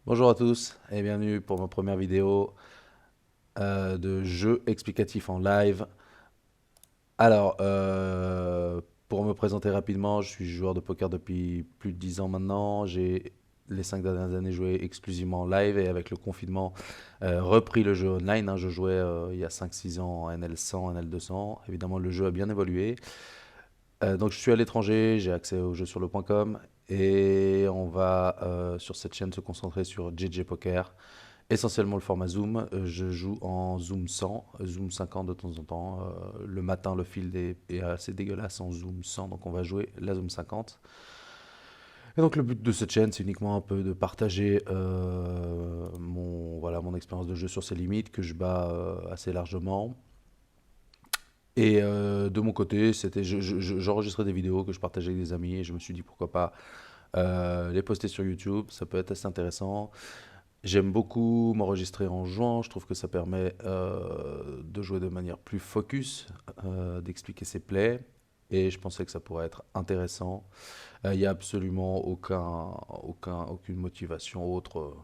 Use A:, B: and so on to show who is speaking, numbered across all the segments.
A: Bonjour à tous et bienvenue pour ma première vidéo de jeu explicatif en live. Alors, pour me présenter rapidement, je suis joueur de poker depuis plus de 10 ans maintenant. J'ai les 5 dernières années joué exclusivement en live et avec le confinement repris le jeu online, hein. Je jouais il y a 5 6 ans en NL100, NL200. Évidemment, le jeu a bien évolué. Donc je suis à l'étranger, j'ai accès au jeu sur le.com et on va sur cette chaîne se concentrer sur JJ Poker. Essentiellement le format Zoom. Je joue en Zoom 100, Zoom 50 de temps en temps. Le matin, le field est assez dégueulasse en Zoom 100, donc on va jouer la Zoom 50. Et donc le but de cette chaîne, c'est uniquement un peu de partager mon expérience de jeu sur ses limites, que je bats assez largement. Et de mon côté, j'enregistrais des vidéos que je partageais avec des amis et je me suis dit pourquoi pas les poster sur YouTube, ça peut être assez intéressant. J'aime beaucoup m'enregistrer en jouant, je trouve que ça permet de jouer de manière plus focus, d'expliquer ses plays, et je pensais que ça pourrait être intéressant. Il n'y a absolument aucune motivation autre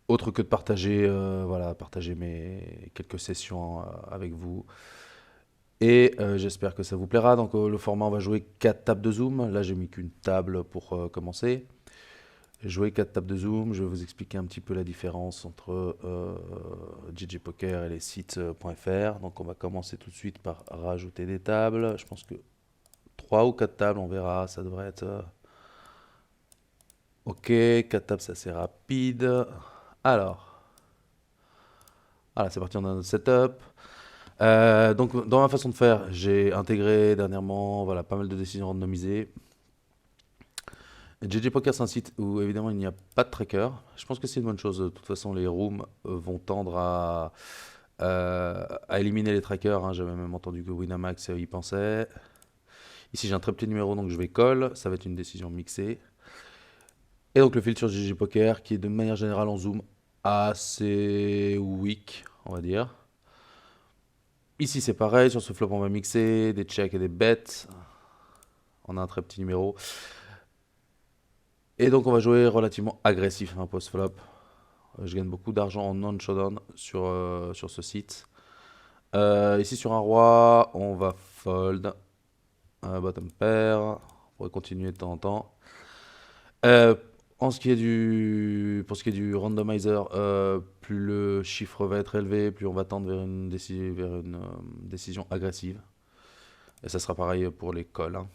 A: que de partager, voilà, partager mes quelques sessions avec vous. Et j'espère que ça vous plaira. Donc le format, on va jouer 4 tables de zoom. Là, j'ai mis qu'une table pour commencer. Jouer 4 tables de Zoom, je vais vous expliquer un petit peu la différence entre JJ Poker et les sites.fr. Donc on va commencer tout de suite par rajouter des tables. Je pense que 3 ou 4 tables, on verra, ça devrait être... Ok, 4 tables, c'est assez rapide. Alors, voilà, c'est parti, on a notre setup. Donc dans ma façon de faire, j'ai intégré dernièrement voilà, pas mal de décisions randomisées. JJ Poker, c'est un site où évidemment il n'y a pas de tracker. Je pense que c'est une bonne chose. De toute façon, les rooms vont tendre à éliminer les trackers, hein. J'avais même entendu que Winamax y pensait. Ici, j'ai un très petit numéro, donc je vais call. Ça va être une décision mixée. Et donc le filtre sur GG Poker, qui est de manière générale en zoom assez weak, on va dire. Ici, c'est pareil. Sur ce flop, on va mixer des checks et des bets. On a un très petit numéro. Et donc, on va jouer relativement agressif un post-flop. Je gagne beaucoup d'argent en non-showdown sur ce site. Ici, sur un roi, on va fold. Bottom pair. On pourrait continuer de temps en temps. Euh, pour ce qui est du randomizer, plus le chiffre va être élevé, plus on va tendre vers une décision agressive. Et ça sera pareil pour les calls, hein.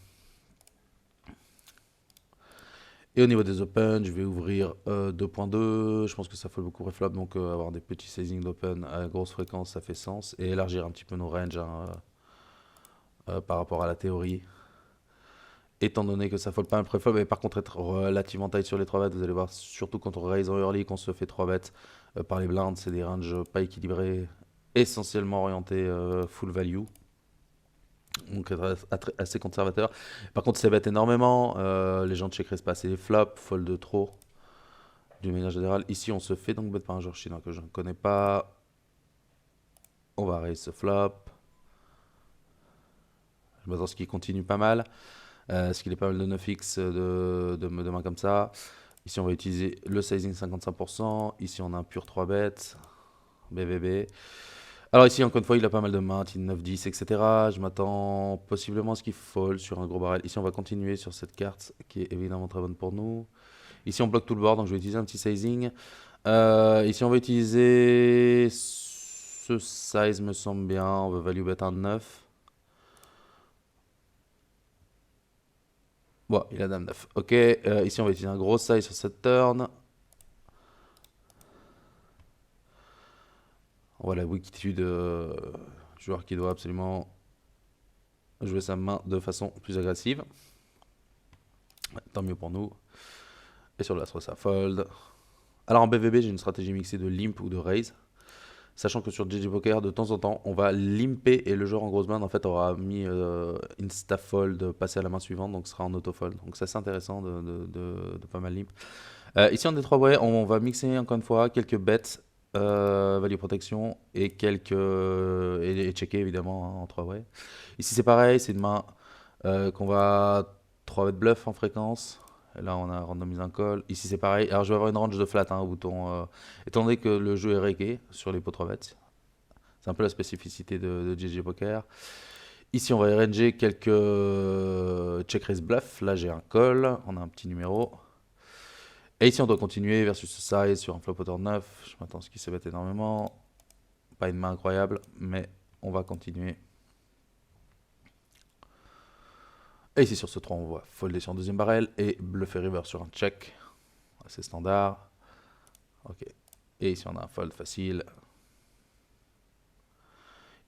A: Et au niveau des open, je vais ouvrir 2.2. Je pense que ça fait beaucoup reflop, donc avoir des petits sizing d'open à grosse fréquence, ça fait sens. Et élargir un petit peu nos ranges, hein, par rapport à la théorie. Étant donné que ça fold pas un préflop, mais par contre être relativement tight sur les 3 bêtes, vous allez voir, surtout quand on raise en early, qu'on se fait 3 bêtes par les blinds, c'est des ranges pas équilibrés, essentiellement orientés full value. Donc être assez conservateur. Par contre, c'est bet énormément, les gens check raise pas assez les flops, fold de trop, d'une manière générale. Ici, on se fait donc bet par un joueur chinois que je ne connais pas. On va raise ce flop. Je m'attends à ce qu'il continue pas mal. Parce qu'il est pas mal de 9x de main comme ça. Ici, on va utiliser le sizing 55%. Ici, on a un pur 3 bêtes. BVB. Alors ici, encore une fois, il a pas mal de mains, il 9, 10, etc. Je m'attends possiblement à ce qu'il fold sur un gros barrel. Ici, on va continuer sur cette carte qui est évidemment très bonne pour nous. Ici, on bloque tout le board, donc je vais utiliser un petit sizing. Ici, on va utiliser ce size, me semble bien. On va value bet un 9. Bon, il a dame 9. Ok, ici, on va utiliser un gros size sur cette turn. On voit la wikitude joueur qui doit absolument jouer sa main de façon plus agressive. Ouais, tant mieux pour nous. Et sur l'astro, ça fold. Alors en BVB, j'ai une stratégie mixée de limp ou de raise. Sachant que sur GG Poker, de temps en temps, on va limper et le joueur en grosse blind en fait aura mis insta fold, passer à la main suivante, donc ce sera en auto fold. Donc c'est assez intéressant de pas mal limp. Ici en D3 way, on va mixer encore une fois quelques bets, value protection et et checker évidemment, hein, en 3 way. Ici c'est pareil, c'est une main qu'on va 3 bet bluff en fréquence. Et là, on a randomise un call. Ici, c'est pareil. Alors, je vais avoir une range de flat au bouton. Étant donné que le jeu est requé sur les pots 3 bêtes. C'est un peu la spécificité de GG Poker. Ici, on va RNG quelques check raise bluff. Là, j'ai un call. On a un petit numéro. Et ici, on doit continuer versus size sur un flop au turn 9. Je m'attends à ce qu'il se mette énormément. Pas une main incroyable, mais on va continuer. Et ici, sur ce 3, on voit folder sur un deuxième barrel et bluffer river sur un check. C'est standard. Ok. Et ici, on a un fold facile.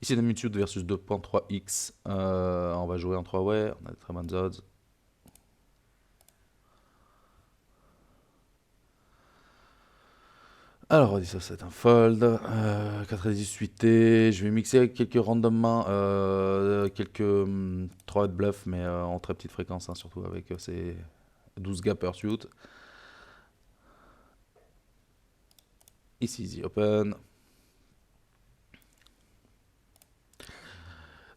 A: Ici, on a Mutute versus 2.3x. On va jouer en 3-way. On a des très bonnes odds. Alors, on dit ça, c'est un fold. 4-18T. Je vais mixer avec quelques random mains. Quelques 3 de bluff, mais en très petite fréquence, hein, surtout avec ces 12 gars pursuit. Ici, easy open.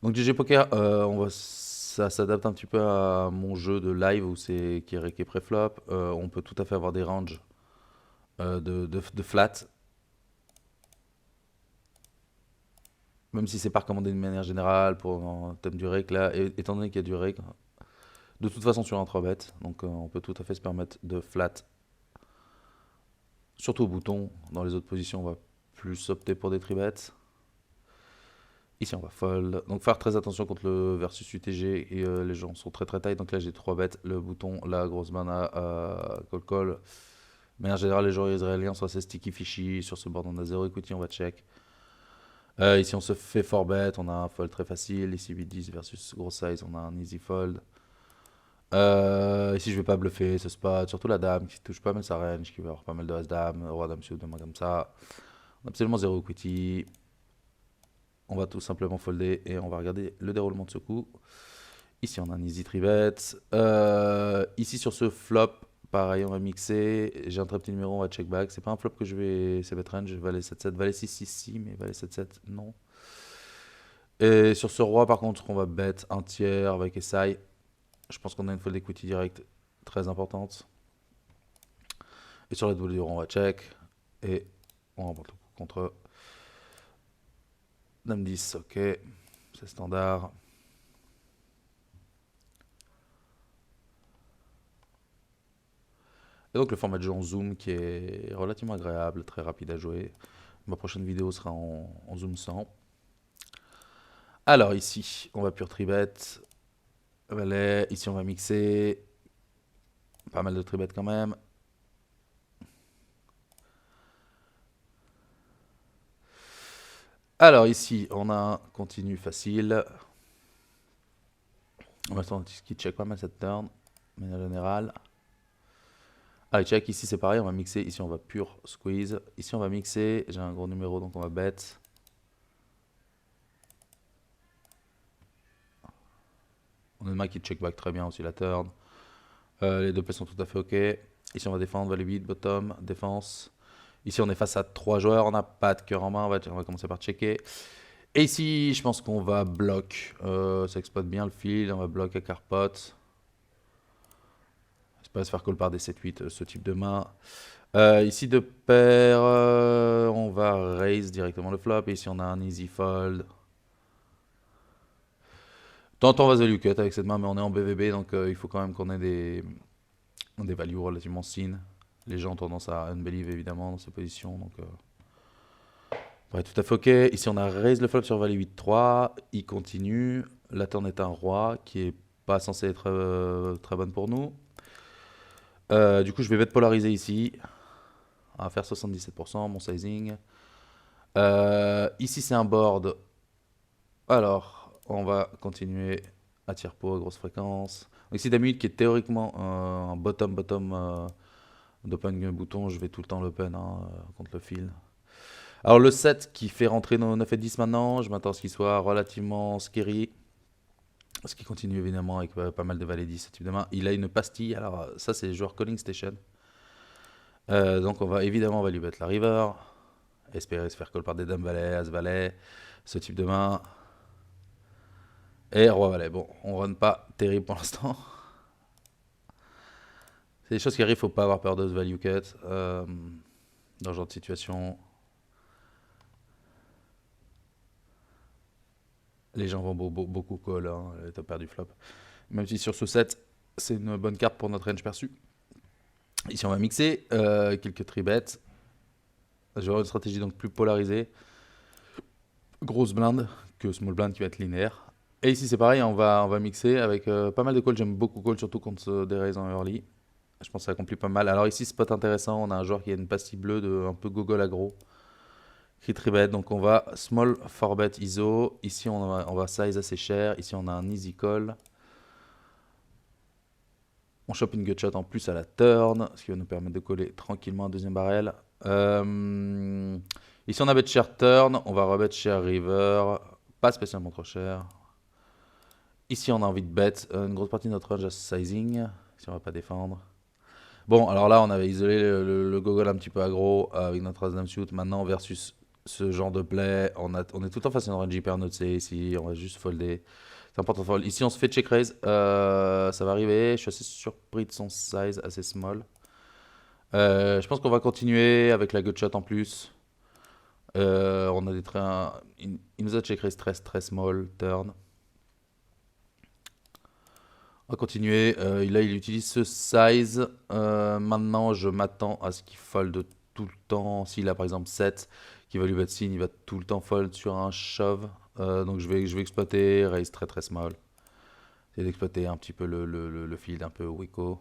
A: Donc GG Poker, ça s'adapte un petit peu à mon jeu de live où qui est requé pré-flop. On peut tout à fait avoir des ranges de flat. Même si c'est pas recommandé de manière générale pour un thème du rake là, étant donné qu'il y a du rake, de toute façon sur un 3 bet, donc on peut tout à fait se permettre de flat. Surtout au bouton, dans les autres positions on va plus opter pour des 3 bets. Ici on va fold, donc faire très attention contre le versus UTG et les gens sont très très tight, donc là j'ai 3 bêtes, le bouton, la grosse mana, call. Mais en général les joueurs israéliens sont assez sticky fishy, sur ce board on a 0 equity, on va check. Ici on se fait 4 bet, on a un fold très facile, ici 8-10 versus gros size, on a un easy fold. Ici je vais pas bluffer ce spot, surtout la dame qui touche pas mal sa range, qui va avoir pas mal de as-dame, roi dame suit, des mains comme ça. On a absolument 0 equity. On va tout simplement folder et on va regarder le déroulement de ce coup. Ici, on a un easy 3-bet. Ici, sur ce flop, pareil, on va mixer. J'ai un très petit numéro, on va check back. C'est pas un flop que je vais c'est bet range. Valet 7-7, valet 6-6, si, mais valet 7-7, non. Et sur ce roi, par contre, on va bet un tiers avec SI. Je pense qu'on a une fold equity direct très importante. Et sur la double du roi, on va check. Et on remporte le coup contre Dame 10, ok. C'est standard. Et donc le format de jeu en zoom qui est relativement agréable, très rapide à jouer. Ma prochaine vidéo sera en zoom 100. Alors ici, on va pure tribet. Valet, ici on va mixer. Pas mal de tribet quand même. Alors ici, on a un continu facile. On va attendre qu'il check pas mal cette turn, de manière générale. Ah, il check, ici c'est pareil, on va mixer. Ici on va pure squeeze. Ici on va mixer. J'ai un gros numéro donc on va bet. On a une main qui check back très bien aussi la turn. Les deux plays sont tout à fait ok. Ici on va défendre, valet 8, bottom, défense. Ici on est face à 3 joueurs, on n'a pas de cœur en main, on va commencer par checker. Et ici je pense qu'on va bloc. Ça exploite bien le field, on va bloc à carpot. C'est pas se faire call par des 7-8, ce type de main. Ici de pair, on va raise directement le flop. Et ici on a un easy fold. Tantôt on va value cut avec cette main, mais on est en BVB, donc il faut quand même qu'on ait des values relativement sin. Les gens ont tendance à unbelieve évidemment dans ces positions, donc ouais, tout à fait ok. Ici on a raise le flop sur valet 8-3, il continue. La turn est un roi qui est pas censé être très bonne pour nous. Du coup je vais bet polariser ici. On va faire 77%, mon sizing. Ici c'est un board. Alors on va continuer à tiers pot, grosse fréquence. Donc ici Dame 8 qui est théoriquement un bottom d'open bouton, je vais tout le temps l'open contre le fil. Alors le 7 qui fait rentrer nos 9 et 10 maintenant, je m'attends à ce qu'il soit relativement scary. Ce qui continue évidemment avec pas mal de valet 10, ce type de main. Il a une pastille, alors ça c'est le joueur Calling Station. Donc on va évidemment value bet la river. Espérer se faire call par des dames valet, as valet, ce type de main. Et roi valet. Bon, on run pas terrible pour l'instant. C'est des choses qui arrivent, faut pas avoir peur de ce value cut. Dans ce genre de situation, les gens vont beaucoup call, hein, t'as perdu flop. Même si sur ce set, c'est une bonne carte pour notre range perçu. Ici, on va mixer quelques tribets. J'aurai une stratégie donc plus polarisée. Grosse blind que small blind qui va être linéaire. Et ici, c'est pareil, on va mixer avec pas mal de calls. J'aime beaucoup call, surtout contre des raises en early. Je pense que ça accomplit pas mal. Alors ici, spot intéressant. On a un joueur qui a une pastille bleue de un peu gogol aggro. Crit tribet, donc on va small 4bet ISO. Ici, on va size assez cher. Ici, on a un easy call. On chope une gutshot en plus à la turn, ce qui va nous permettre de coller tranquillement un deuxième barrel. Ici, on a bet cher turn. On va rebet cher river. Pas spécialement trop cher. Ici, on a envie de bet. Une grosse partie de notre range à sizing. Si on va pas défendre. Bon, alors là, on avait isolé le gogol un petit peu aggro avec notre as-dame suit. Maintenant, versus ce genre de play, on est tout le temps face à une range hyper noté ici. On va juste folder. C'est important de fold. Ici, on se fait check raise. Ça va arriver. Je suis assez surpris de son size, assez small. Je pense qu'on va continuer avec la gutshot en plus. On a des trains. Il nous a check raise très small turn. On va continuer. Là, il utilise ce size. Maintenant, je m'attends à ce qu'il fold tout le temps. S'il a par exemple 7 qui va lui bet signe, il va tout le temps fold sur un shove. Donc je vais exploiter. Raise très small. C'est d'exploiter un petit peu le field un peu wicko.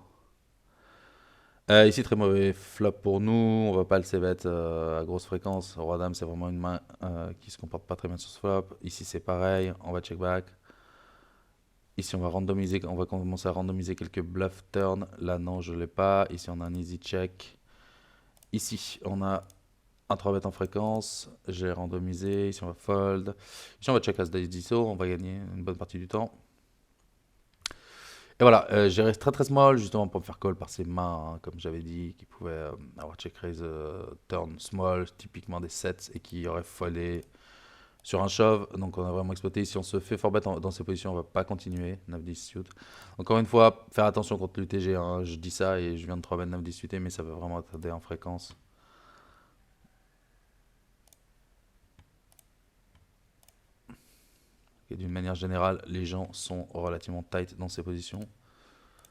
A: Ici, très mauvais flop pour nous. On va pas le c-bet à grosse fréquence. Roi-dame, c'est vraiment une main qui se comporte pas très bien sur ce flop. Ici, c'est pareil. On va check back. Ici, on va randomiser, on va commencer à randomiser quelques bluff turn. Là, non, je l'ai pas. Ici, on a un easy check. Ici, on a un 3-bet en fréquence. J'ai randomisé. Ici, on va fold. Ici, on va check as d'ISO. On va gagner une bonne partie du temps. Et voilà, j'ai resté très small justement pour me faire call par ces mains, hein, comme j'avais dit, qui pouvaient avoir check raise turn small, typiquement des sets, et qui auraient foldé sur un shove. Donc on a vraiment exploité. Si on se fait 4-bet dans ces positions, on va pas continuer. 9-10 suit. Encore une fois, faire attention contre l'UTG. Hein. Je dis ça et je viens de 3-bet 9-10 suité, mais ça va vraiment attarder en fréquence. Et d'une manière générale, les gens sont relativement tight dans ces positions.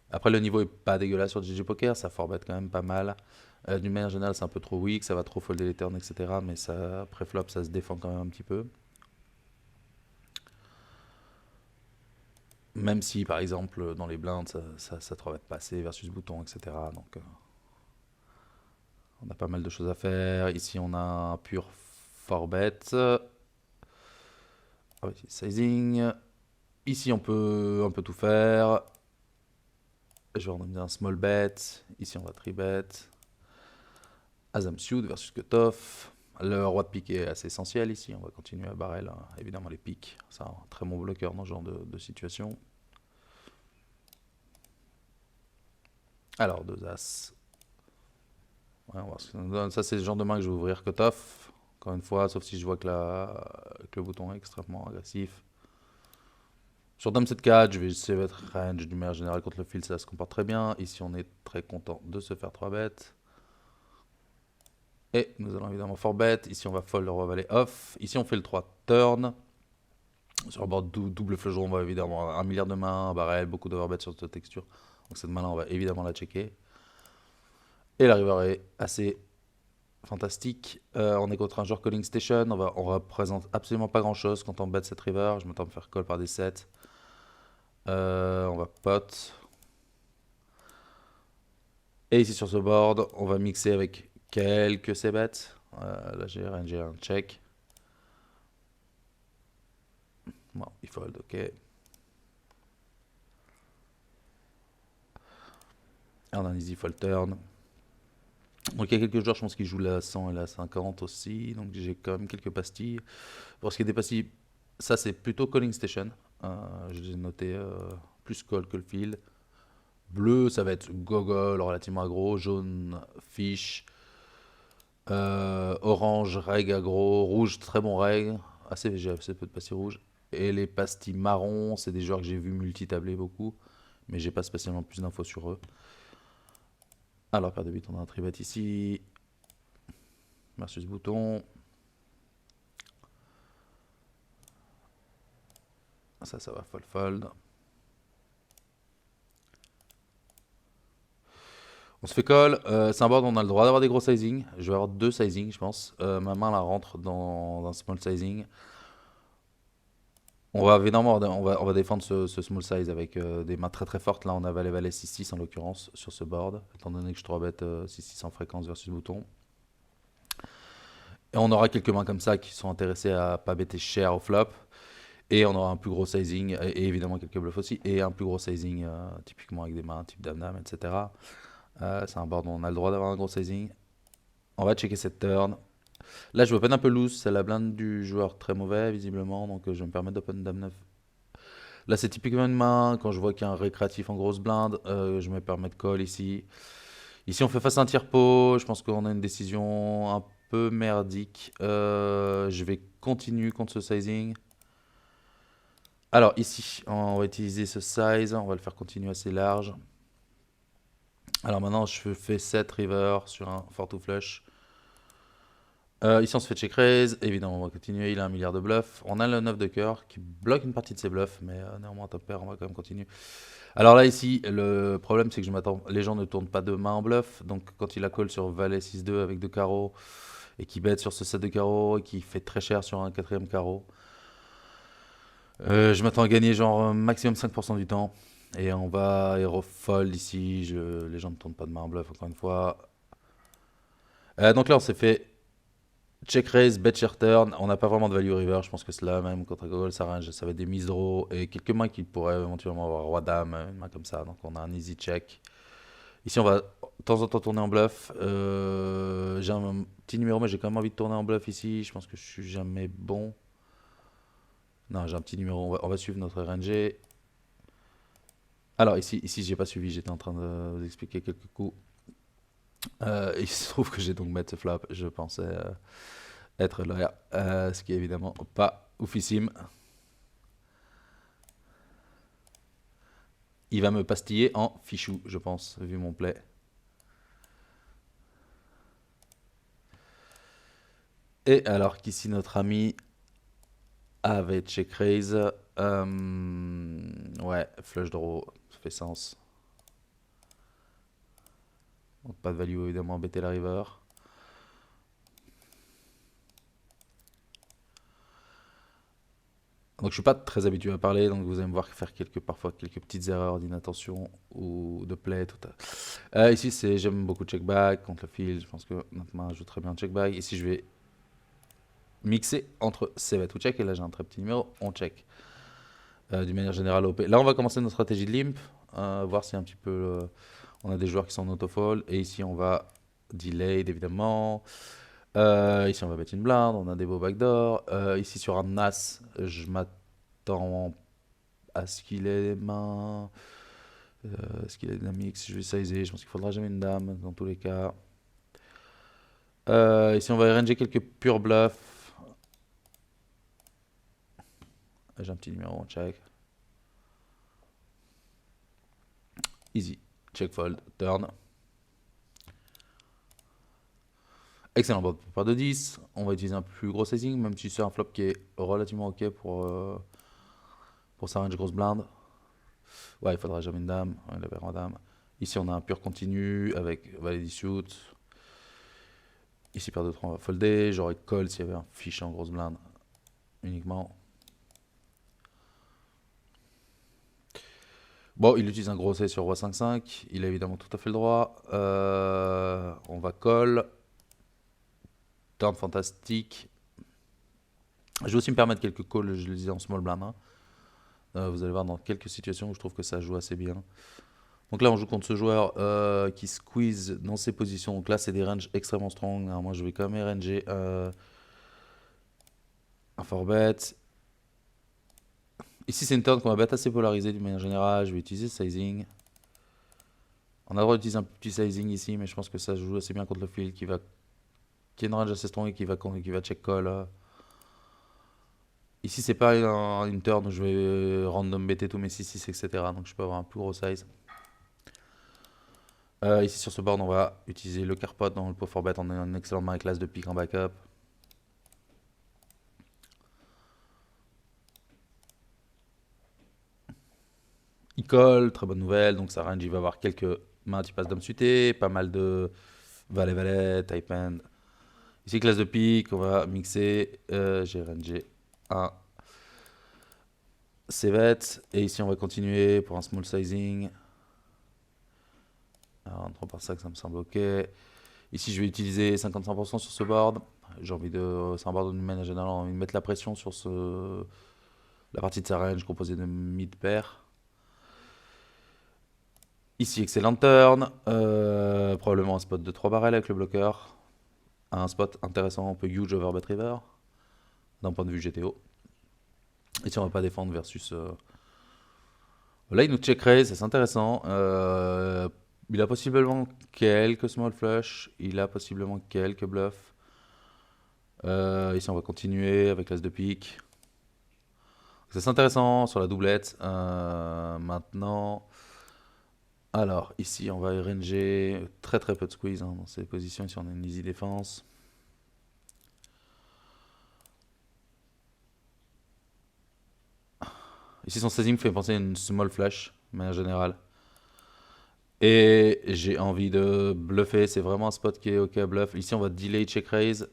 A: Après, le niveau est pas dégueulasse sur GG Poker, ça 4-bet quand même pas mal. D'une manière générale, c'est un peu trop weak, ça va trop folder les turns, etc. Mais ça, pré-flop, ça se défend quand même un petit peu. Même si, par exemple, dans les blindes, ça 3-bet passé versus bouton, etc. Donc, on a pas mal de choses à faire. Ici, on a un pur 4-bet. Ah oui, sizing. Ici, on peut un peu tout faire. Je vais randomiser un small bet. Ici, on va 3-bet. As-dame suit versus cutoff. Le roi de pique est assez essentiel ici. On va continuer à barrel. Hein. Évidemment, les piques. C'est un très bon bloqueur dans ce genre de situation. Alors, 2 As. Ouais, on va voir ce que ça nous donne. Ça, c'est le genre de main que je vais ouvrir cutoff. Encore une fois, sauf si je vois que le bouton est extrêmement agressif. Sur Dame 7-4, je vais essayer d'être range d'une manière générale contre le field, ça se comporte très bien. Ici, on est très content de se faire 3 bêtes. Et nous allons évidemment 4-bet. Ici, on va fold le roi valet off. Ici, on fait le 3 turn. Sur le board double flush, on va évidemment avoir un milliard de mains, barrel, beaucoup d'overbet sur cette texture. Donc cette main-là, on va évidemment la checker. Et la river est assez fantastique. On est contre un joueur calling station. On représente absolument pas grand-chose quand on bet cette river. Je m'attends à me faire call par des sets. On va pot. Et ici sur ce board, on va mixer avec quelques c-bets. Là, j'ai un check. Bon, il fold, ok. Et on a un easy fold turn. Donc il y a quelques joueurs, je pense, qui jouent la 100 et la 50 aussi. Donc j'ai quand même quelques pastilles. Pour ce qui est des pastilles, ça c'est plutôt calling station. J'ai noté plus call que le field. Bleu, ça va être gogol, relativement aggro. Jaune, fish. Orange, reg aggro. Rouge, très bon reg. J'ai assez peu de pastilles rouges. Et les pastilles marron, c'est des joueurs que j'ai vu multitabler beaucoup. Mais j'ai pas spécialement plus d'infos sur eux. Alors, paire de 8, on a un tribet ici. Versus bouton. Ça va fold. On se fait call. C'est un board où on a le droit d'avoir des gros sizing. Je vais avoir 2 sizing, je pense. Ma main la rentre dans un small sizing. On va évidemment on va défendre ce small size avec des mains très très fortes. Là, on a valet 6-6 en l'occurrence sur ce board, étant donné que je 3-bet 6-6 en fréquence versus bouton. Et on aura quelques mains comme ça qui sont intéressées à pas bêter cher au flop. Et on aura un plus gros sizing, et évidemment quelques bluffs aussi, et un plus gros sizing, typiquement avec des mains type dame-dame, etc. C'est un board où on a le droit d'avoir un gros sizing. On va checker cette turn. Là, je open un peu loose, c'est la blinde du joueur très mauvais, visiblement, donc je vais me permettre d'open dame 9. Là, c'est typiquement une main, quand je vois qu'il y a un récréatif en grosse blinde, je me permets de call ici. Ici, on fait face à un tiers-pot, je pense qu'on a une décision un peu merdique. Je vais continuer contre ce sizing. Alors ici, on va utiliser ce size, on va le faire continuer assez large. Alors maintenant, je fais 7 river sur un fort to flush. Ici, on se fait check raise. Évidemment, on va continuer. Il a un milliard de bluffs. On a le 9 de cœur qui bloque une partie de ses bluffs, mais néanmoins, top pair, on va quand même continuer. Alors là, ici, le problème, c'est que je m'attends. Les gens ne tournent pas de main en bluff. Donc, quand il a call sur valet 6-2 avec 2 carreaux et qui bet sur ce set de carreaux et qui fait très cher sur un quatrième carreau, je m'attends à gagner genre maximum 5% du temps. Et on va hero fold ici. Les gens ne tournent pas de main en bluff, encore une fois. Donc là, on s'est fait check raise, bet share turn. On n'a pas vraiment de value river. Je pense que c'est là même contre Gogol, ça range. Ça va être des mises draw et quelques mains qui pourraient éventuellement avoir roi-dame, une main comme ça. Donc on a un easy check. Ici, on va de temps en temps tourner en bluff. J'ai un petit numéro, mais j'ai quand même envie de tourner en bluff ici. Je pense que je suis jamais bon. Non, j'ai un petit numéro. On va suivre notre RNG. Alors ici j'ai pas suivi, j'étais en train de vous expliquer quelques coups. Il se trouve que j'ai donc bet ce flop, je pensais être là, ce qui est évidemment pas oufissime. Il va me pastiller en fichou, je pense, vu mon play. Et alors qu'ici notre ami avait check raise, ouais, flush draw, ça fait sens. Donc pas de value évidemment, embêter la river. Donc je suis pas très habitué à parler, donc vous allez me voir faire parfois quelques petites erreurs d'inattention ou de play. Ici, j'aime beaucoup check back contre le field. Je pense que notre main joue très bien check back. Ici, je vais mixer entre c-bet ou check. Et là, j'ai un très petit numéro, on check. D'une manière générale, OP. Là, on va commencer notre stratégie de limp. Voir si un petit peu on a des joueurs qui sont en auto-fold. Et ici, on va delay évidemment. Ici, on va mettre une blinde. On a des beaux backdoors. Ici, sur un as, je m'attends à ce qu'il ait les mains. Est-ce qu'il a dynamique? Si je vais sizer, je pense qu'il faudra jamais une dame dans tous les cas. Ici, on va ranger quelques purs bluffs. J'ai un petit numéro, on check. Easy. Check fold. Turn. Excellent board pour part de 10. On va utiliser un plus gros sizing, même si c'est un flop qui est relativement ok pour sa range grosse blinde. Ouais, il faudra jamais une dame. Ouais, il avait en dame. Ici, on a un pur continu avec valet 10 shoot. Ici, paire de 3, on va folder. J'aurais call s'il y avait un fiche en grosse blinde uniquement. Bon, il utilise un gros C sur roi 5-5. Il a évidemment tout à fait le droit. On va call. Turn fantastique. Je vais aussi me permettre quelques calls, je le disais en small blind, hein. Vous allez voir dans quelques situations où je trouve que ça joue assez bien. Donc là, on joue contre ce joueur qui squeeze dans ses positions. Donc là, c'est des ranges extrêmement strong. Alors moi, je vais quand même ranger un 4-bet. Ici, c'est une turn qu'on va bet assez polarisée d'une manière générale. Je vais utiliser sizing. On a le droit d'utiliser un petit sizing ici, mais je pense que ça joue assez bien contre le field qui a une range assez strong et qui va check call. Ici, c'est pas une turn où je vais random bêter tous mes 6-6, etc. Donc je peux avoir un plus gros size. Ici sur ce board, on va utiliser le carpot dans le pot for bet. On a une excellente main avec l'as de pique en backup. Il colle, très bonne nouvelle. Donc sa range, il va avoir quelques mains type as dame suité, pas mal de valet-valet, type hand. Ici, classe de pique, on va mixer. J'ai rangé un CVET. Et ici, on va continuer pour un small sizing. Alors, un 3 par 5, ça me semble ok. Ici, je vais utiliser 55% sur ce board. J'ai envie de. C'est un board de manière générale, j'ai envie de mettre la pression sur la partie de sa range composée de mid pair. Ici, excellent turn. Probablement un spot de 3 barrels avec le bloqueur. Un spot intéressant, un peu huge over bet river. D'un point de vue GTO. Ici, on va pas défendre versus. Là, il nous check raise, c'est intéressant. Il a possiblement quelques small flush. Il a possiblement quelques bluffs. Ici, on va continuer avec l'as de pique. C'est intéressant sur la doublette. Maintenant, alors ici, on va ranger très très peu de squeeze dans ces positions. Ici, on a une easy défense. Ici, son sizing me fait penser à une small flush, de manière générale. Et j'ai envie de bluffer. C'est vraiment un spot qui est ok à bluff. Ici, on va delay check raise.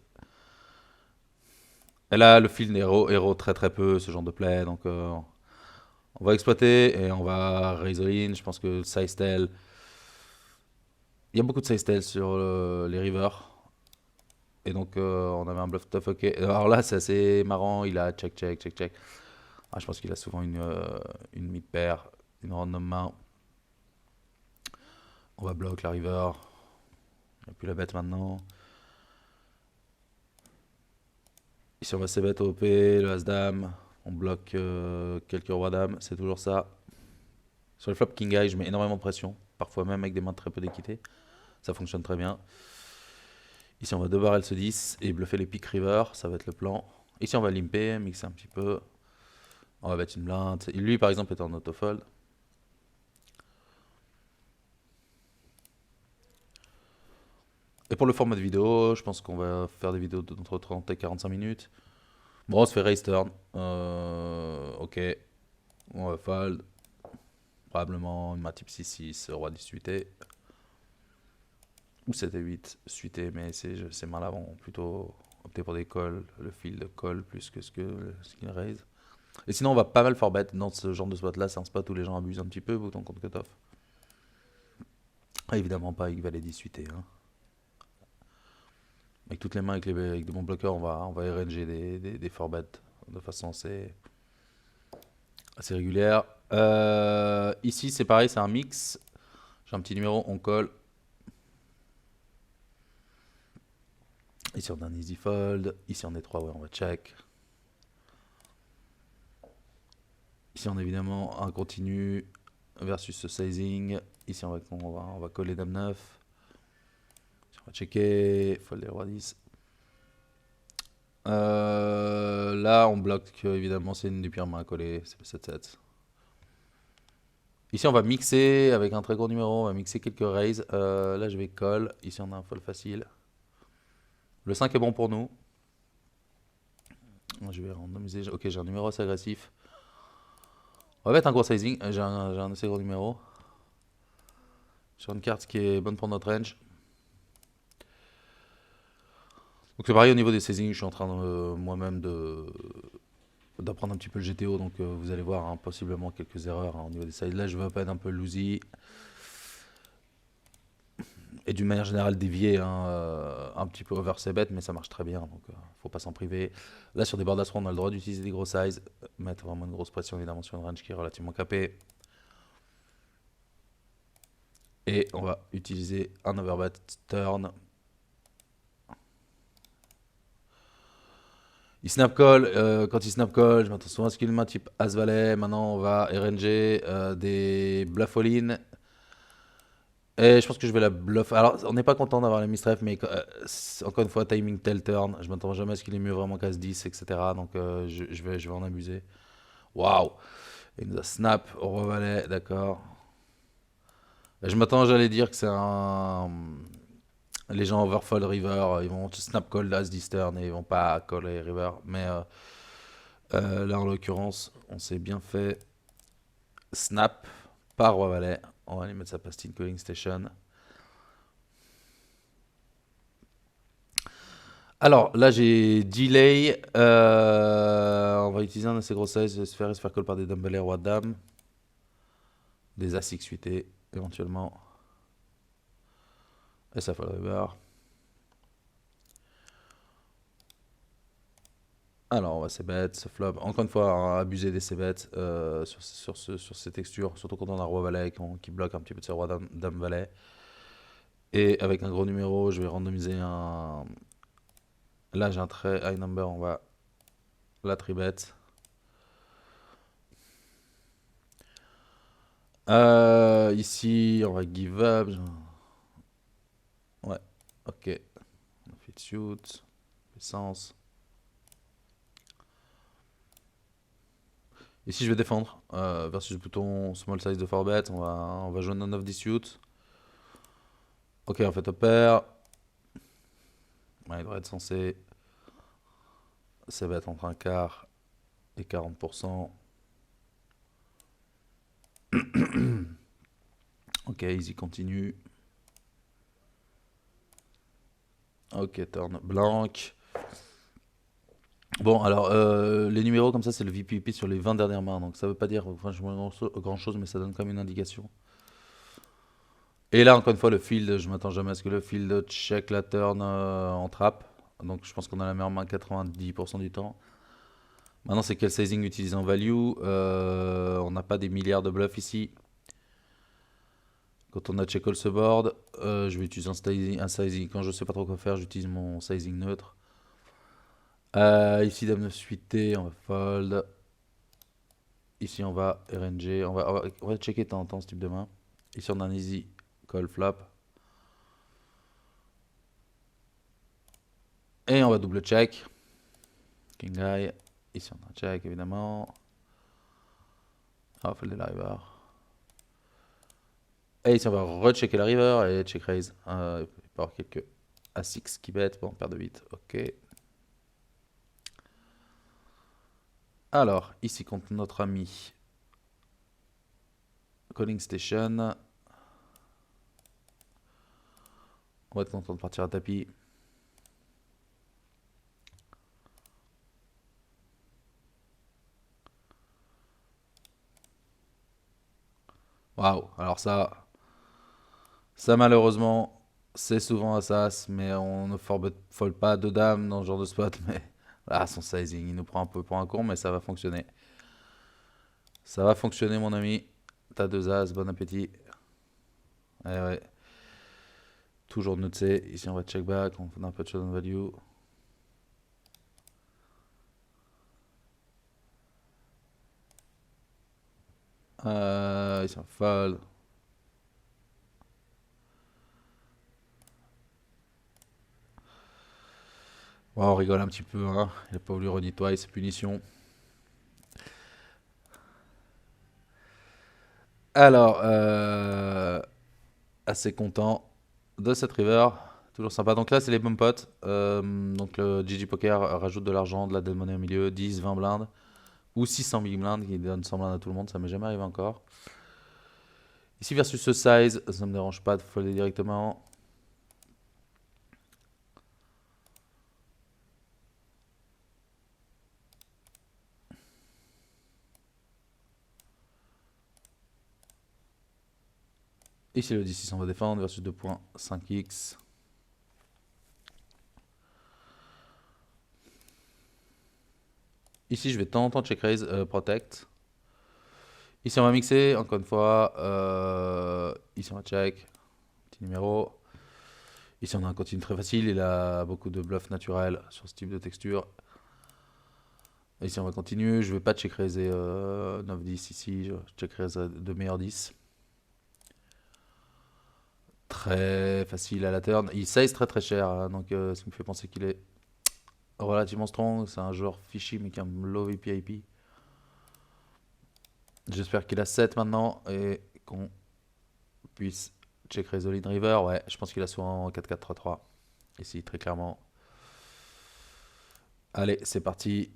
A: Et là, le field héros très très peu, ce genre de play. Donc, on va exploiter et on va raise all-in. Je pense que le size tell. Il y a beaucoup de size tell sur les rivers. Et donc, on avait un bluff tough ok. Alors là, c'est assez marrant. Il a check, check, check, check. Ah, je pense qu'il a souvent une mid pair, une random main. On va bloquer la river. Il n'y a plus la bête maintenant. Ici, on va c-bet au OP, le as-dame. On bloque quelques rois-dames, c'est toujours ça. Sur les flops king-high, je mets énormément de pression. Parfois même avec des mains de très peu d'équité. Ça fonctionne très bien. Ici, on va 2 barrels ce 10 et bluffer les pick river. Ça va être le plan. Ici, on va limper, mixer un petit peu. On va mettre une blinde. Lui, par exemple, est en auto-fold. Et pour le format de vidéo, je pense qu'on va faire des vidéos d'entre 30 et 45 minutes. Bon, on se fait raise turn. Ok. On va fold. Probablement une main type 6-6, roi 10 suité. Ou 7 et 8 suité, mais c'est mal avant. Plutôt opter pour des calls. Le field call plus que ce qu'il raise. Et sinon, on va pas mal forbet dans ce genre de spot là. C'est un spot où les gens abusent un petit peu, bouton contre cutoff. Ah, évidemment pas avec valet 10 suité. Hein. Avec toutes les mains, avec de bons bloqueurs, on va RNG des forbets de façon assez régulière. Ici, c'est pareil, c'est un mix. J'ai un petit numéro, on colle. Ici, on a un easy fold. Ici, on est 3, ouais, on va check. Ici, on a évidemment un continu versus ce sizing. Ici, on va coller dame 9. Ici, on va checker. Fold roi 10. Là, on bloque, évidemment, c'est une des pires mains à coller. C'est le 7-7. Ici, on va mixer avec un très gros numéro. On va mixer quelques raises. Là, je vais call. Ici, on a un fold facile. Le 5 est bon pour nous. Je vais randomiser. Ok, j'ai un numéro assez agressif. On va mettre un gros sizing. J'ai un assez gros numéro. Sur une carte qui est bonne pour notre range. Donc c'est pareil au niveau des sizings. Je suis en train moi-même d'apprendre un petit peu le GTO. Donc vous allez voir hein, possiblement quelques erreurs hein, au niveau des sizes. Là, je veux pas être un peu loosey. Et d'une manière générale dévié un petit peu over ses bêtes, mais ça marche très bien, donc faut pas s'en priver. Là sur des boards d'as on a le droit d'utiliser des gros sizes, mettre vraiment une grosse pression évidemment sur une range qui est relativement capée. Et on va utiliser un overbet turn. Il snap call, quand il snap call, je m'attends souvent à ce qu'il ait une main type As-Valet. Maintenant on va RNG des bluff all-in. Et je pense que je vais la bluff. Alors, on n'est pas content d'avoir les mistref, mais encore une fois, timing tel turn. Je m'attends jamais à ce qu'il est mieux vraiment qu'As 10, etc. Donc, je vais en abuser. Waouh! Il nous a snap au roi valet, d'accord. Je m'attends, j'allais dire que c'est un. Les gens overfold river, ils vont snap call as this turn et ils vont pas coller river. Mais là, en l'occurrence, on s'est bien fait snap par Roi Valet. On va aller mettre sa pastille calling station. Alors là, j'ai delay. On va utiliser un de ces gros sizes, se faire call par des dames valet, roi dame. Des as x 8 éventuellement. Et ça fait le river. Alors, on va c-bet, ce flop. Encore une fois, hein, abuser des c-bet sur ces textures, surtout quand on a roi valet qui bloque un petit peu de ses roi dame, dame valet. Et avec un gros numéro, je vais randomiser un. Là, j'ai un très high number, on va la tribet. Ici, on va give up. Ouais, ok. On fait suit, puissance. Ici, je vais défendre versus le bouton small size de 4bet. On va jouer un 9 suit. Ok, on fait top pair. Ouais, il devrait être censé. Ça va être entre un quart et 40%. Ok, easy continue. Ok, turn blank. Bon, alors, les numéros comme ça, c'est le VPP sur les 20 dernières mains. Donc ça veut pas dire franchement grand chose, mais ça donne quand même une indication. Et là, encore une fois, le field, je m'attends jamais à ce que le field check la turn en trap. Donc je pense qu'on a la meilleure main 90% du temps. Maintenant, c'est quel sizing utiliser en value. On n'a pas des milliards de bluffs ici. Quand on a check all ce board, je vais utiliser un sizing. Quand je sais pas trop quoi faire, j'utilise mon sizing neutre. Ici, dame 9 suité, on va fold. Ici, on va RNG. On va checker de temps en temps ce type de main. Ici, on a un easy call flop. Et on va double check. King high. Ici, on a un check, évidemment. On va folder la river. Et ici, on va rechecker la river et check raise. Il peut y avoir quelques A6 qui bêtent. Bon, paire de 8. Ok. Alors, ici, contre notre ami Calling Station. On va être content de partir à tapis. Waouh, alors ça malheureusement, c'est souvent Assas, mais on ne fold pas de dames dans ce genre de spot. Mais ah, son sizing, il nous prend un peu pour un con, mais ça va fonctionner. Ça va fonctionner, mon ami. T'as deux As, bon appétit. Eh ouais, toujours noté. Ici, on va check back, on fait un peu de showdown value. Ici, on fold. Bon, on rigole un petit peu, hein. Il a pas voulu redire twice, punition. Alors, assez content de cette river. Toujours sympa. Donc là, c'est les bump pots. Donc le GG Poker rajoute de l'argent, de la dead money au milieu, 10, 20 blindes. Ou 600 big blindes qui donnent 100 blindes à tout le monde. Ça m'est jamais arrivé encore. Ici versus ce size, ça me dérange pas de folder directement. Ici le D6 on va défendre versus 2.5x. Ici je vais de temps en temps check raise, protect. Ici on va mixer, encore une fois. Ici on va check, petit numéro. Ici on a un continu très facile, il a beaucoup de bluffs naturels sur ce type de texture. Ici on va continuer, je vais pas check raiser 9-10 ici, je check raise de meilleur 10. Très facile à la turn. Il size très très cher, hein, donc ce qui me fait penser qu'il est relativement strong. C'est un joueur fishy mais qui a un low VPIP. J'espère qu'il a 7 maintenant et qu'on puisse check raise all in river. Ouais, je pense qu'il a soit en 4-4-3-3. Ici, très clairement. Allez, c'est parti.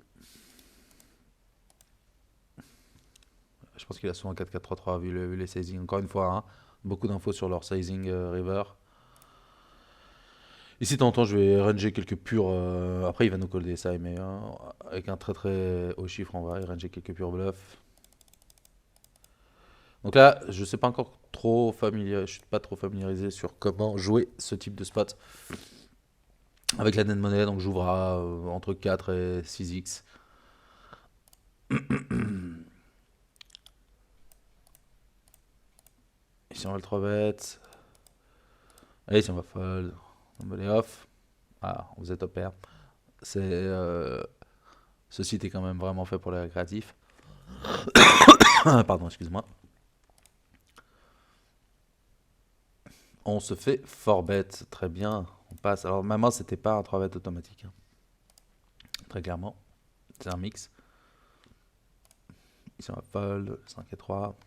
A: Je pense qu'il a soit en 4-4-3-3 vu les sizing. Encore une fois, hein, beaucoup d'infos sur leur sizing river. Ici, de temps en temps, je vais ranger quelques purs. Après, il va nous coller des SI, mais avec un très très haut chiffre, on va ranger quelques purs bluffs. Donc là, je sais pas encore trop familier, je suis pas trop familiarisé sur comment jouer ce type de spot avec la net monnaie. Donc j'ouvre à entre 4 et 6x. Ici, on va le 3 bet. Allez, ici, on va fold. On va les off. Ah, on faisait top pair. C'est ce site est quand même vraiment fait pour les récréatifs. Pardon, excuse-moi. On se fait 4 bet, très bien. On passe. Alors, maman, c'était pas un 3 bet automatique. Hein. Très clairement. C'est un mix. Ici, on va fold. 5 et 3.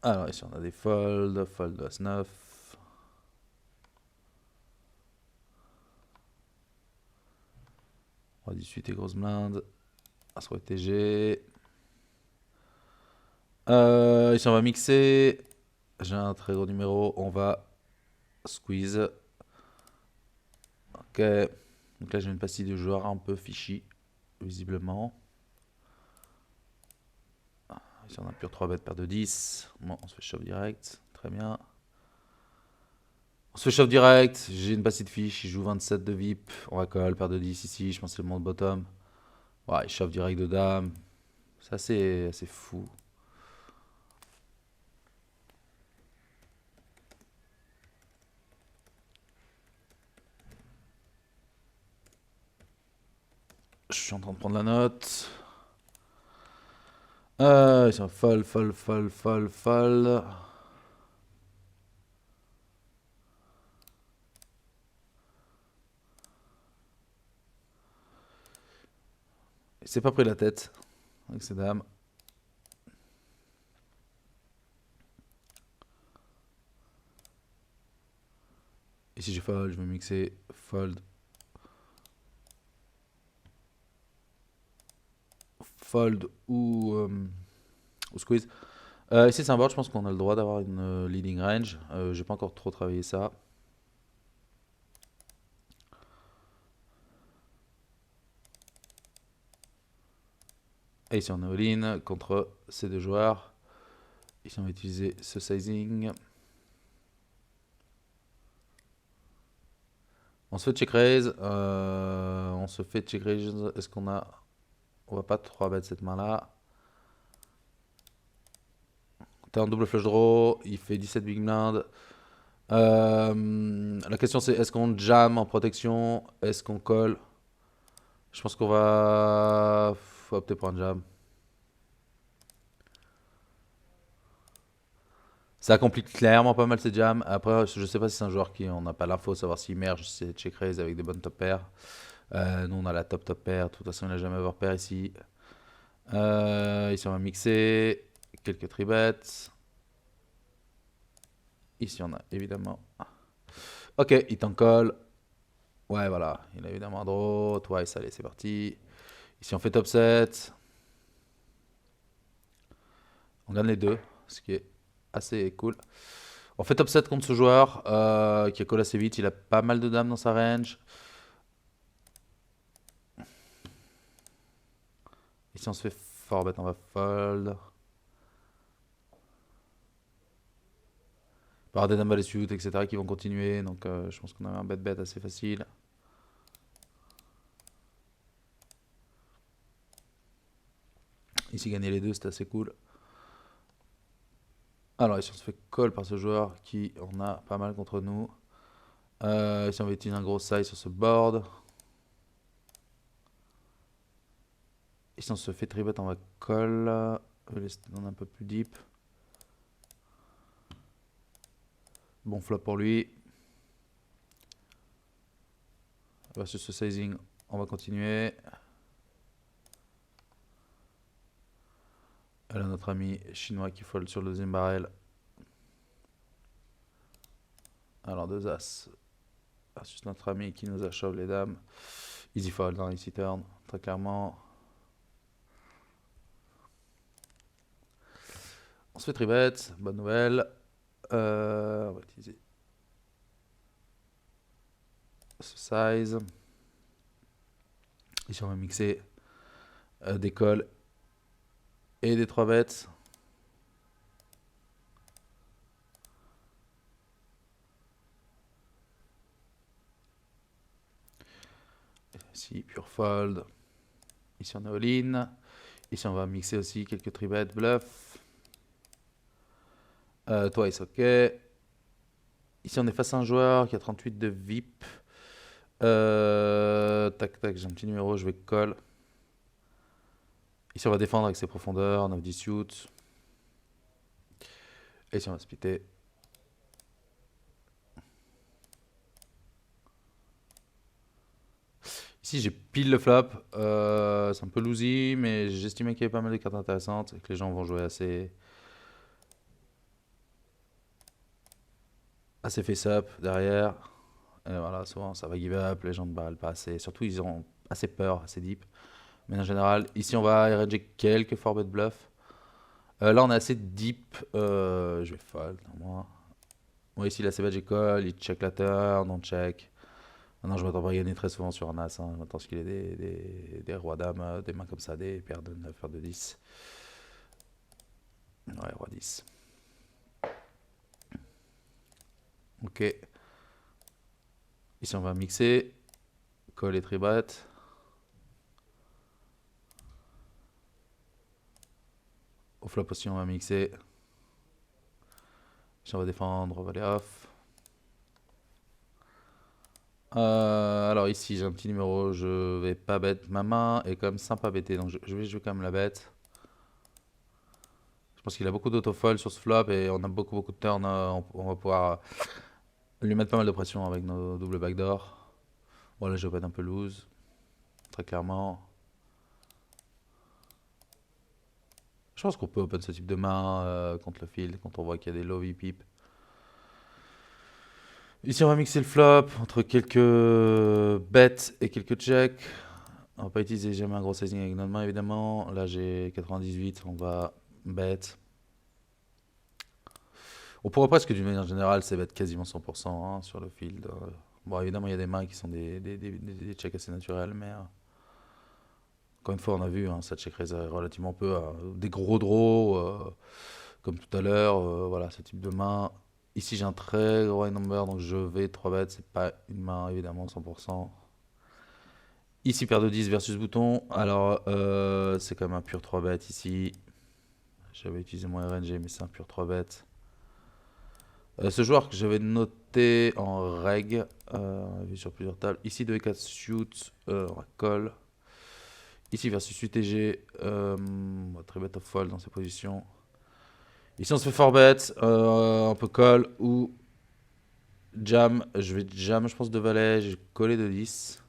A: Alors, ici, on a des folds. Fold as 9. On va 18 et grosse blinde. As roi TG. Ici, on va mixer. J'ai un très gros numéro. On va squeeze. Ok. Donc là, j'ai une pastille de joueur un peu fishy, visiblement. Ici, on a pure 3 bêtes, paire de 10. Bon, on se fait shove direct. Très bien. On se fait shove direct. J'ai une pastille de fiche. Il joue 27 de VIP. On va call, paire de 10 ici. Je pense que c'est le monde bottom. Ouais, il shove direct de dame. C'est assez fou. Je suis en train de prendre la note. Ils sont fold. Il s'est pas pris la tête avec ces dames. Ici j'ai fold, je vais mixer fold. Fold ou squeeze. Ici c'est un board, je pense qu'on a le droit d'avoir une leading range. J'ai pas encore trop travaillé ça. Et ici on est all-in contre ces deux joueurs. Ici on va utiliser ce sizing. On se fait check raise. Est-ce qu'on a... On va pas 3 bet cette main là. T'as un double flush draw. Il fait 17 big blind. La question c'est est-ce qu'on jam en protection? Est-ce qu'on colle? Je pense qu'on va faut opter pour un jam. Ça complique clairement pas mal ces jams. Après, je sais pas si c'est un joueur qui on n'a pas l'info, savoir s'il merge ses check raise avec des bonnes top pairs. Nous on a la top pair. De toute façon, il n'a jamais avoir pair ici. Ici on va mixer quelques tribets. Ici on a évidemment. Ok, il t'en colle. Ouais, voilà, il a évidemment un draw. Twice, allez, c'est parti. Ici on fait top 7. On gagne les deux, ce qui est assez cool. On fait top 7 contre ce joueur qui a call assez vite. Il a pas mal de dames dans sa range. Ici on se fait fort bet, on va fold. Il va y avoir des dames à les suit, etc. qui vont continuer. Donc je pense qu'on a un bet assez facile. Ici gagner les deux, c'est assez cool. Alors ici on se fait call par ce joueur qui en a pas mal contre nous. Ici on va utiliser un gros size sur ce board. Ici on se fait tribet, on va call. On va laisser un peu plus deep. Bon flop pour lui. Versus ce sizing, on va continuer. Et là, notre ami chinois qui fold sur le deuxième barrel. Alors, deux as. Versus notre ami qui nous a shove les dames. Easy fold, hein, easy turn, très clairement. On se fait tribet, bonne nouvelle. On va utiliser ce size. Ici, on va mixer des calls et des 3 bêtes. Ici, pure fold. Ici, on est all-in. Ici, on va mixer aussi quelques tribets, bluff. Twice, ok. Ici, on est face à un joueur qui a 38 de VIP. Tac, tac, j'ai un petit numéro, je vais call. Ici, on va défendre avec ses profondeurs, 9-10 suit. Et ici, on va splitter. Ici, j'ai pile le flop. C'est un peu loosey, mais j'estimais qu'il y avait pas mal de cartes intéressantes et que les gens vont jouer assez face-up derrière. Et voilà, souvent, ça va give up, les gens ne barrent pas assez. Surtout, ils ont assez peur, assez deep. Mais en général, ici, on va RNG quelques 4-bet bluff. Là, on est assez deep. Je vais fold, moi. Bon, ici, la CBG call, il check la turn, on check. Maintenant, je m'attends pas à gagner très souvent sur un as. Hein. Je m'attends à ce qu'il ait des rois dames, des mains comme ça, des paires de 9, paires de 10. Ouais, roi 10. Ok. Ici, on va mixer. Call et tribet. Au flop aussi, on va mixer. Ici, on va défendre, on va aller off. Alors ici, j'ai un petit numéro. Je vais pas bête. Ma main est quand même sympa bêter. Donc, je vais jouer quand même la bête. Je pense qu'il a beaucoup d'autofold sur ce flop et on a beaucoup de turns. On va pouvoir lui mettre pas mal de pression avec nos doubles backdoor. Voilà, je vais être un peu loose. Très clairement. Je pense qu'on peut open ce type de main contre le field, quand on voit qu'il y a des low V-pip. Ici, on va mixer le flop entre quelques bets et quelques checks. On va pas utiliser jamais un gros sizing avec notre main, évidemment. Là, j'ai 98, on va bet. On pourrait presque, d'une manière générale, c'est bet quasiment 100% hein, sur le field. Bon, évidemment, il y a des mains qui sont des checks assez naturels, mais encore une fois, on a vu, hein, ça check raise relativement peu. Des gros draws, comme tout à l'heure, voilà, ce type de main. Ici, j'ai un très gros high number, donc je vais 3 bêtes. C'est pas une main, évidemment, 100%. Ici, paire de 10 versus bouton. Alors, c'est quand même un pur 3 bêtes ici. J'avais utilisé mon RNG, mais c'est un pur 3 bêtes. Ce joueur que j'avais noté en reg, on a vu sur plusieurs tables. Ici, 2 et 4 shoot, on va call. Ici, versus UTG, très bête of fold dans ces positions. Ici, on se fait 4 bet, on peut call ou jam. Je vais jam, je pense, de valet. J'ai collé de 10.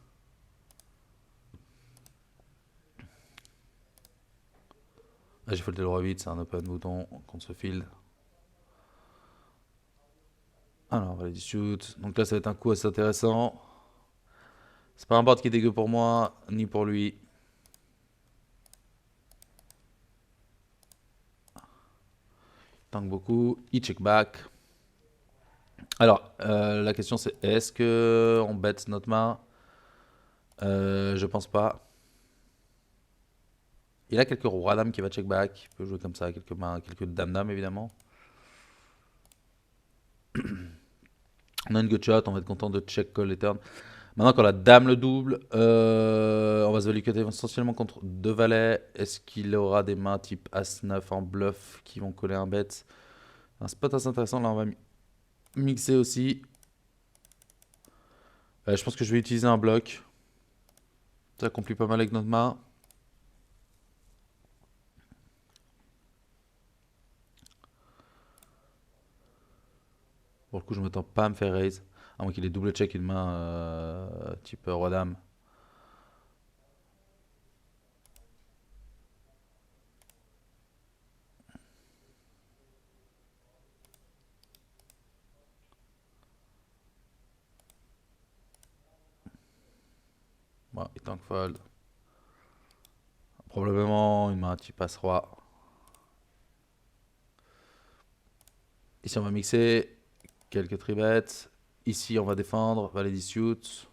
A: Là, j'ai foldé le roi 8, c'est un open bouton contre ce field. Alors, valet 10 shoot. Donc là, ça va être un coup assez intéressant. C'est pas un board qui est dégueu pour moi, ni pour lui. Tank beaucoup. Il check back. Alors, la question c'est est-ce que on bet notre main? Je pense pas. Il a quelques rois dames qui va check back. Il peut jouer comme ça, quelques mains, quelques dames dames évidemment. On a une good shot, on va être content de check call les turns. Maintenant, quand la dame le double, on va se value essentiellement contre deux valets. Est-ce qu'il aura des mains type As-9 en bluff qui vont coller un bet? Un spot assez intéressant, là on va mixer aussi. Je pense que je vais utiliser un bloc. Ça complique pas mal avec notre main. Pour le coup, je m'attends pas à me faire raise. À moins qu'il ait double check une main type roi-dame. Non, il tank fold. Probablement une main type As-Roi. Ici, on va mixer quelques tribets. Ici, on va défendre. Valet 10 suit.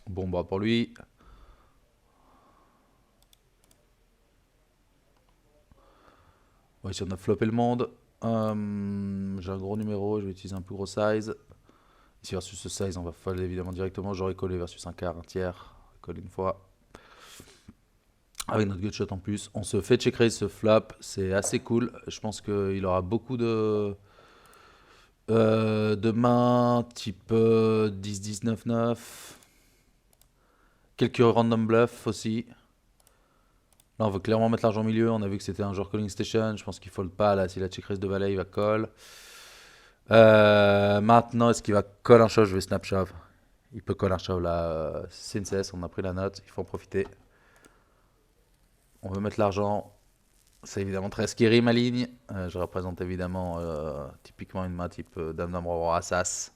A: Bon, bah pour lui. Bon, ici, on a flopé le monde. J'ai un gros numéro. Je vais utiliser un plus gros size. Ici, versus ce size, on va fold évidemment directement. J'aurais collé versus un quart, un tiers. Colle une fois. Avec notre gut shot en plus. On se fait check raise ce flop. C'est assez cool. Je pense qu'il aura beaucoup de mains type 10, 10, 9, 9. Quelques random bluffs aussi. Là, on veut clairement mettre l'argent au milieu. On a vu que c'était un joueur calling station. Je pense qu'il fold pas là. S'il a check raise de valet, il va call. Maintenant, est-ce qu'il va call un shove? Je vais snap shove. Il peut call un shove là. C'est une cesse. On a pris la note. Il faut en profiter. On veut mettre l'argent. C'est évidemment très scary ma ligne. Je représente évidemment typiquement une main type dame dame roi as.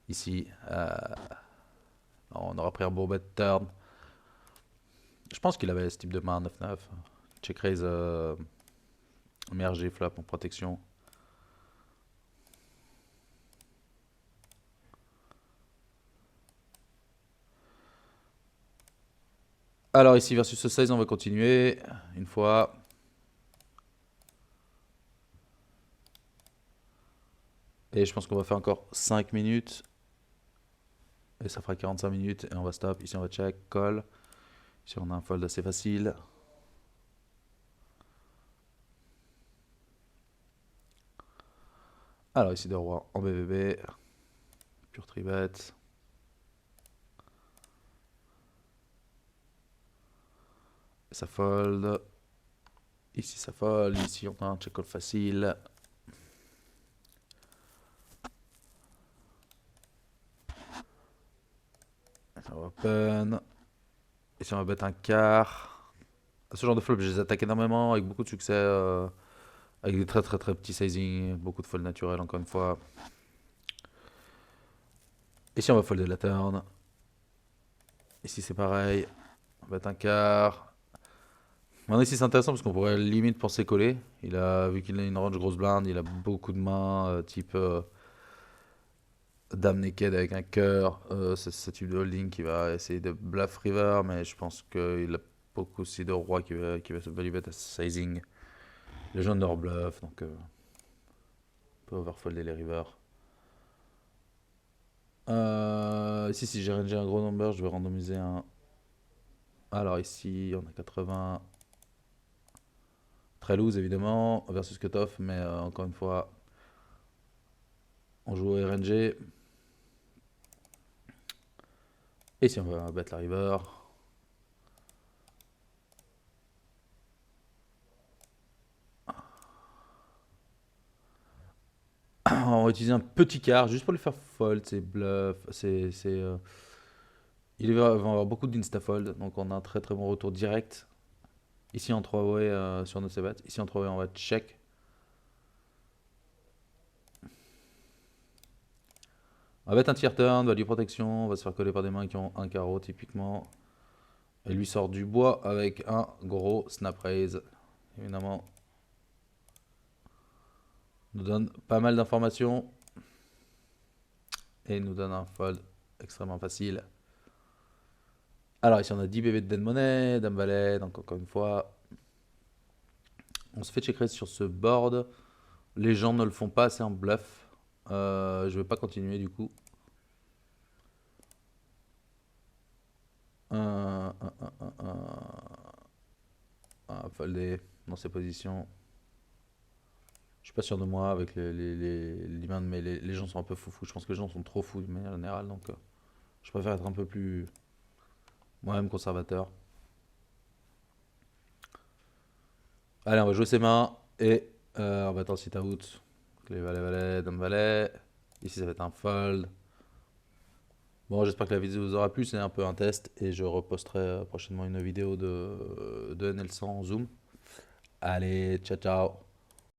A: Ici, on aura pris un beau bet turn. Je pense qu'il avait ce type de main 9-9. Check raise mergé flop en protection. Alors ici versus ce 16 on va continuer une fois. Et je pense qu'on va faire encore 5 minutes. Et ça fera 45 minutes et on va stop. Ici on va check, call. Ici on a un fold assez facile. Alors ici de roi en BVB. Pure tribet. Ça fold. Ici ça fold. Ici on a un check call facile. Ça va open. Ici on va bet un quart. Ce genre de flop je les attaque énormément avec beaucoup de succès. Avec des très très très petits sizing. Beaucoup de fold naturel encore une fois. Ici on va folder la turn. Ici c'est pareil. On va bet un quart. Maintenant ici c'est intéressant parce qu'on pourrait limite penser coller. Vu qu'il a une range grosse blinde, il a beaucoup de mains type dame naked avec un cœur. C'est ce type de holding qui va essayer de bluff river, mais je pense qu'il a beaucoup aussi de rois qui va se value bet à sizing. Les gens leur bluff, donc on peut overfolder les rivers. Ici si j'ai rangé un gros number, je vais randomiser un. Alors ici on a 80. Très loose évidemment, versus cutoff, mais encore une fois, on joue au RNG. Et si on va battre la river. On va utiliser un petit quart juste pour le faire fold, c'est bluff, il va avoir beaucoup d'insta-fold, donc on a un très très bon retour direct. Ici en 3-way sur nos c-bets, ici en 3-way on va check. On va mettre un tier turn, value protection, on va se faire coller par des mains qui ont un carreau typiquement. Et lui sort du bois avec un gros snap raise, évidemment. Nous donne pas mal d'informations. Et il nous donne un fold extrêmement facile. Alors ici on a 10 bébés de dead money, dame valet, donc encore une fois, on se fait check raise sur ce board. Les gens ne le font pas assez en bluff. Je vais pas continuer du coup. Folder dans ces positions. Je suis pas sûr de moi avec les mains, mais les gens sont un peu foufous. Je pense que les gens sont trop fous de manière générale, donc je préfère être un peu plus moi-même conservateur. Allez, on va jouer ses mains et on va attendre sit out. Les valet, valet, dame valet. Ici, ça va être un fold. Bon, j'espère que la vidéo vous aura plu. C'est un peu un test et je reposterai prochainement une vidéo de NL100 en zoom. Allez, ciao ciao.